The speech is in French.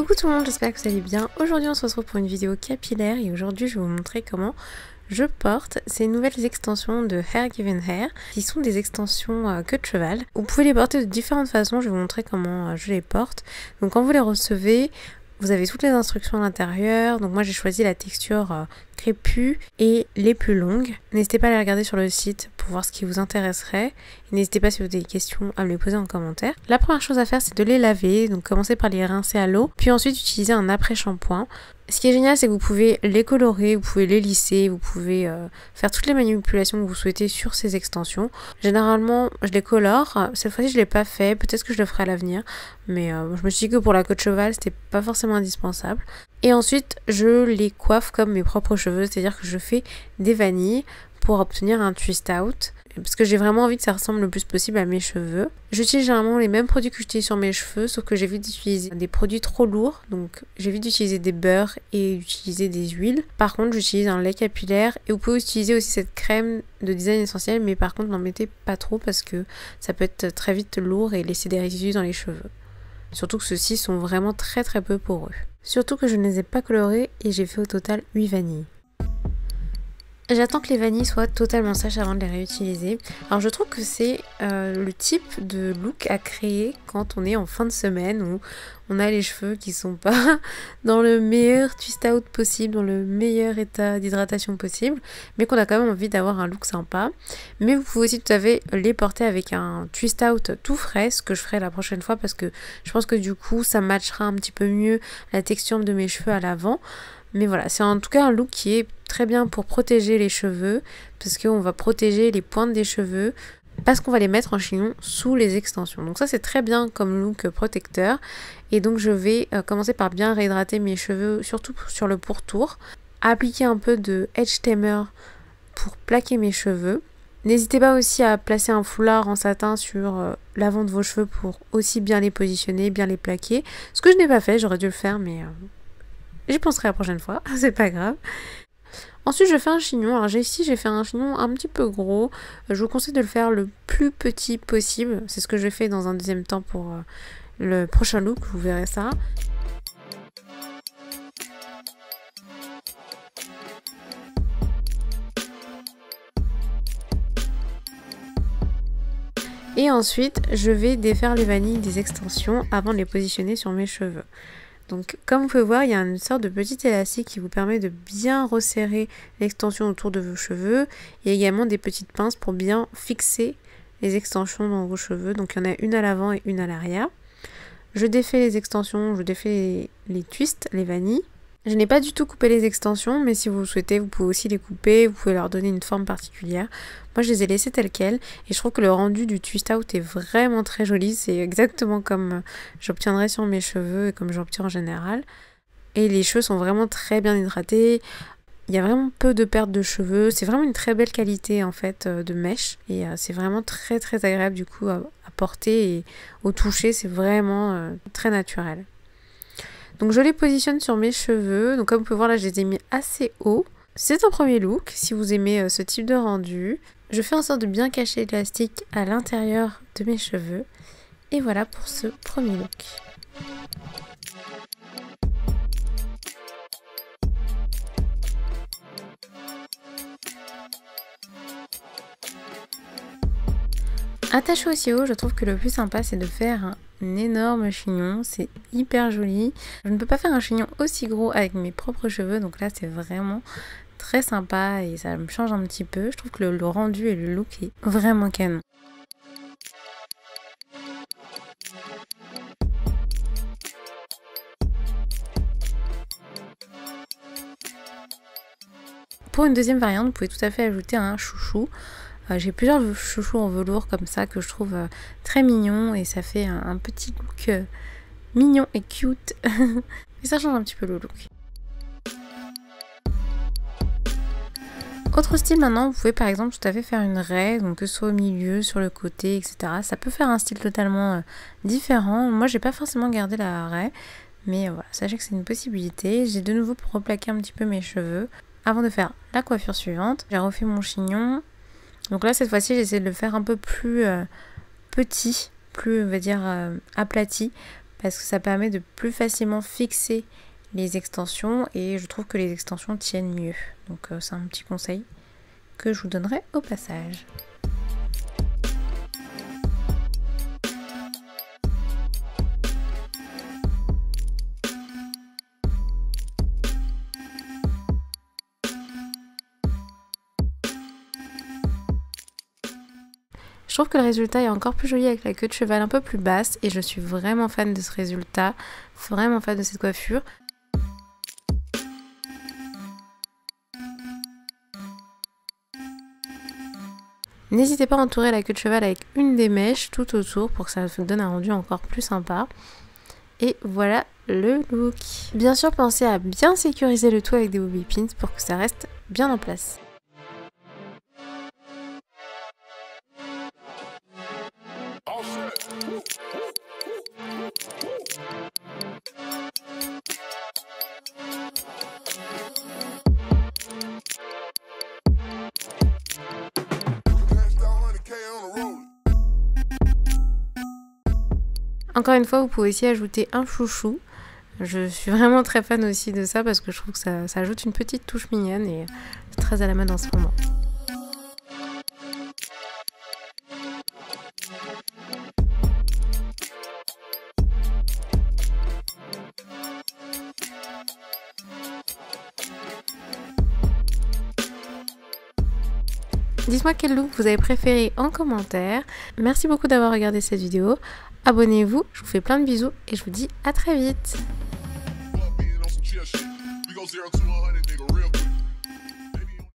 Coucou tout le monde, j'espère que vous allez bien. Aujourd'hui on se retrouve pour une vidéo capillaire et aujourd'hui je vais vous montrer comment je porte ces nouvelles extensions de Hair Given Hair qui sont des extensions queue de cheval. Vous pouvez les porter de différentes façons, je vais vous montrer comment je les porte. Donc quand vous les recevez, vous avez toutes les instructions à l'intérieur. Donc moi j'ai choisi la texture crépue et les plus longues. N'hésitez pas à les regarder sur le site pour voir ce qui vous intéresserait. Et n'hésitez pas si vous avez des questions à me les poser en commentaire. La première chose à faire c'est de les laver. Donc commencez par les rincer à l'eau. Puis ensuite utiliser un après-shampoing. Ce qui est génial, c'est que vous pouvez les colorer, vous pouvez les lisser, vous pouvez faire toutes les manipulations que vous souhaitez sur ces extensions. Généralement, je les colore. Cette fois-ci, je ne l'ai pas fait. Peut-être que je le ferai à l'avenir. Mais je me suis dit que pour la queue de cheval, c'était pas forcément indispensable. Et ensuite, je les coiffe comme mes propres cheveux. C'est-à-dire que je fais des vanilles pour obtenir un twist out. Parce que j'ai vraiment envie que ça ressemble le plus possible à mes cheveux. J'utilise généralement les mêmes produits que j'utilise sur mes cheveux, sauf que j'évite d'utiliser des produits trop lourds. Donc j'évite d'utiliser des beurres et d'utiliser des huiles. Par contre, j'utilise un lait capillaire et vous pouvez utiliser aussi cette crème de design essentiel, mais par contre n'en mettez pas trop parce que ça peut être très vite lourd et laisser des résidus dans les cheveux. Surtout que ceux-ci sont vraiment très peu poreux. Surtout que je ne les ai pas colorés et j'ai fait au total 8 vanilles. J'attends que les vanilles soient totalement sèches avant de les réutiliser. Alors je trouve que c'est le type de look à créer quand on est en fin de semaine où on a les cheveux qui sont pas dans le meilleur twist out possible, dans le meilleur état d'hydratation possible, mais qu'on a quand même envie d'avoir un look sympa. Mais vous pouvez aussi tout à fait les porter avec un twist out tout frais, ce que je ferai la prochaine fois parce que je pense que du coup ça matchera un petit peu mieux la texture de mes cheveux à l'avant. Mais voilà, c'est en tout cas un look qui est très bien pour protéger les cheveux, parce qu'on va protéger les pointes des cheveux, parce qu'on va les mettre en chignon sous les extensions. Donc ça c'est très bien comme look protecteur. Et donc je vais commencer par bien réhydrater mes cheveux, surtout sur le pourtour. Appliquer un peu de Edge Tamer pour plaquer mes cheveux. N'hésitez pas aussi à placer un foulard en satin sur l'avant de vos cheveux pour aussi bien les positionner, bien les plaquer. Ce que je n'ai pas fait, j'aurais dû le faire, mais j'y penserai la prochaine fois, c'est pas grave. Ensuite, je fais un chignon. Alors ici, j'ai fait un chignon un petit peu gros. Je vous conseille de le faire le plus petit possible. C'est ce que je fais dans un deuxième temps pour le prochain look. Vous verrez ça. Et ensuite, je vais défaire les vanilles des extensions avant de les positionner sur mes cheveux. Donc comme vous pouvez voir, il y a une sorte de petit élastique qui vous permet de bien resserrer l'extension autour de vos cheveux. Il y a également des petites pinces pour bien fixer les extensions dans vos cheveux. Donc il y en a une à l'avant et une à l'arrière. Je défais les extensions, je défais les twists, les vanilles. Je n'ai pas du tout coupé les extensions, mais si vous le souhaitez, vous pouvez aussi les couper, vous pouvez leur donner une forme particulière. Moi, je les ai laissées telles quelles et je trouve que le rendu du twist out est vraiment très joli. C'est exactement comme j'obtiendrais sur mes cheveux et comme j'obtiens en général. Et les cheveux sont vraiment très bien hydratés. Il y a vraiment peu de perte de cheveux. C'est vraiment une très belle qualité en fait de mèche. Et c'est vraiment très agréable du coup à porter et au toucher. C'est vraiment très naturel. Donc je les positionne sur mes cheveux, donc comme vous pouvez voir là je les ai mis assez haut. C'est un premier look, si vous aimez ce type de rendu. Je fais en sorte de bien cacher l'élastique à l'intérieur de mes cheveux. Et voilà pour ce premier look. Attaché aussi haut, je trouve que le plus sympa c'est de faire un énorme chignon, c'est hyper joli. Je ne peux pas faire un chignon aussi gros avec mes propres cheveux, donc là c'est vraiment très sympa et ça me change un petit peu. Je trouve que le rendu et le look est vraiment canon. Pour une deuxième variante, vous pouvez tout à fait ajouter un chouchou. J'ai plusieurs chouchous en velours comme ça que je trouve très mignon et ça fait un petit look mignon et cute. Et ça change un petit peu le look. Autre style maintenant, vous pouvez par exemple tout à fait faire une raie, donc que ce soit au milieu, sur le côté, etc. Ça peut faire un style totalement différent. Moi j'ai pas forcément gardé la raie, mais voilà, sachez que c'est une possibilité. J'ai de nouveau pour replaquer un petit peu mes cheveux. Avant de faire la coiffure suivante, j'ai refait mon chignon. Donc là cette fois-ci j'essaie de le faire un peu plus petit, plus on va dire aplati, parce que ça permet de plus facilement fixer les extensions et je trouve que les extensions tiennent mieux. Donc c'est un petit conseil que je vous donnerai au passage. Je trouve que le résultat est encore plus joli avec la queue de cheval un peu plus basse et je suis vraiment fan de ce résultat, vraiment fan de cette coiffure. N'hésitez pas à entourer la queue de cheval avec une des mèches tout autour pour que ça vous donne un rendu encore plus sympa. Et voilà le look. Bien sûr, pensez à bien sécuriser le tout avec des bobby pins pour que ça reste bien en place. Encore une fois, vous pouvez aussi ajouter un chouchou. Je suis vraiment très fan aussi de ça parce que je trouve que ça ajoute une petite touche mignonne et c'est très à la mode en ce moment. Dites-moi quel look vous avez préféré en commentaire. Merci beaucoup d'avoir regardé cette vidéo. Abonnez-vous, je vous fais plein de bisous et je vous dis à très vite.